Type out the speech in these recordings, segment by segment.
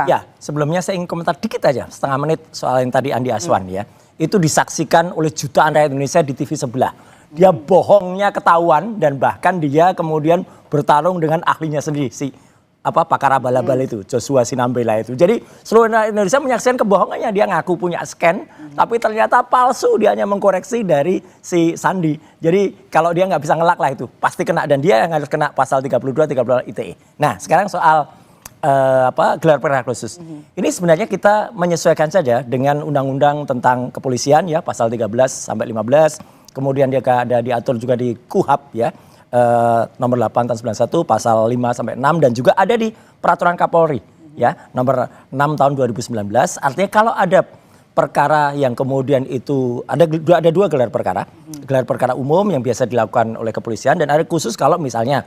Ya, sebelumnya saya ingin komentar dikit aja, setengah menit soal yang tadi Andi Aswan ya. Itu disaksikan oleh jutaan rakyat Indonesia di TV sebelah. Dia bohongnya ketahuan dan bahkan dia kemudian bertarung dengan ahlinya sendiri, si pakar abal-abal itu, Joshua Sinambela itu. Jadi seluruh Indonesia menyaksikan kebohongannya, dia ngaku punya scan, tapi ternyata palsu, dia hanya mengkoreksi dari si Sandi. Jadi kalau dia nggak bisa ngelak lah itu, pasti kena, dan dia yang harus kena pasal 32, 32 ITE. Nah sekarang soal gelar perkara khusus. Ini sebenarnya kita menyesuaikan saja dengan undang-undang tentang kepolisian ya, pasal 13 sampai 15. Kemudian dia ada diatur juga di KUHP ya, nomor 8 tahun 91, pasal 5 sampai 6, dan juga ada di peraturan Kapolri ya, nomor 6 tahun 2019. Artinya kalau ada perkara yang kemudian itu ada dua gelar perkara. Gelar perkara umum yang biasa dilakukan oleh kepolisian, dan ada khusus kalau misalnya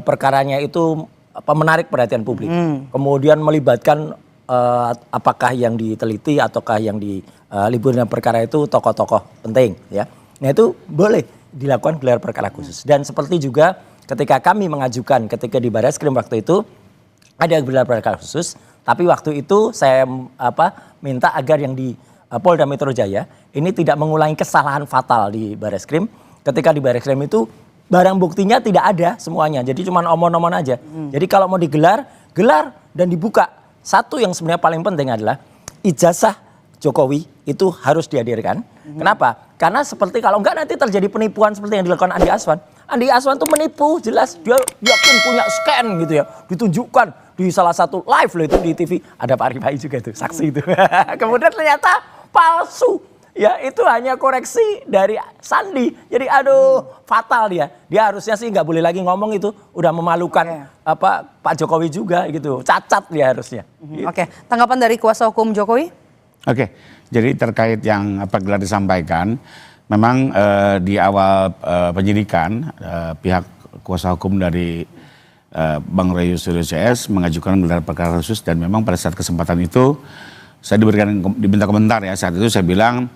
perkaranya itu menarik perhatian publik, kemudian melibatkan apakah yang diteliti ataukah yang diliburkan perkara itu tokoh-tokoh penting ya. Nah itu boleh dilakukan gelar perkara khusus. Dan seperti juga ketika kami mengajukan ketika di Barreskrim waktu itu ada gelar perkara khusus, tapi waktu itu saya minta agar yang di Polda Metro Jaya ini tidak mengulangi kesalahan fatal di Barreskrim. Ketika di Barreskrim itu barang buktinya tidak ada semuanya, jadi cuma omong-omong aja. Jadi kalau mau digelar, gelar dan dibuka. Satu yang sebenarnya paling penting adalah ijazah Jokowi itu harus dihadirkan. Kenapa? Karena seperti kalau enggak nanti terjadi penipuan seperti yang dilakukan Andi Aswan. Andi Aswan tuh menipu, jelas dia yakin punya scan gitu ya, ditunjukkan di salah satu live loh itu di TV, ada Pak Rifai juga itu, saksi itu. Kemudian ternyata palsu. Ya itu hanya koreksi dari Sandi. Jadi aduh fatal dia. Dia harusnya sih nggak boleh lagi ngomong itu. Udah memalukan Pak Jokowi juga gitu. Cacat dia harusnya. Oke, tanggapan dari kuasa hukum Jokowi? Oke, jadi terkait yang gelar disampaikan, memang di awal penyidikan pihak kuasa hukum dari Bang Ray Suryo CS mengajukan gelar perkara khusus, dan memang pada saat kesempatan itu saya diminta komentar ya, saat itu saya bilang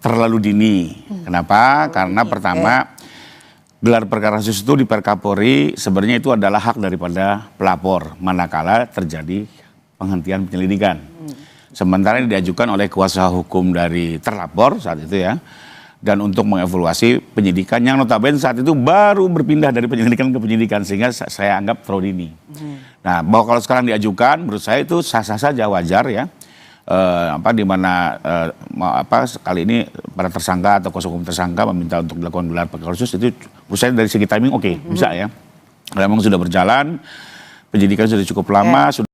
terlalu dini. Kenapa? Karena pertama gelar perkara khusus itu di Perkapolri sebenarnya itu adalah hak daripada pelapor manakala terjadi penghentian penyelidikan. Sementara ini diajukan oleh kuasa hukum dari terlapor saat itu ya, dan untuk mengevaluasi penyidikan yang notabene saat itu baru berpindah dari penyelidikan ke penyidikan, sehingga saya anggap terlalu dini. Nah, bahwa kalau sekarang diajukan menurut saya itu sah-sah saja, wajar ya. Di mana kali ini para tersangka atau kuasa hukum tersangka meminta untuk dilakukan gelar perkara khusus, itu menurut saya dari segi timing oke, bisa ya. Memang sudah berjalan, penyidikan sudah cukup lama, sudah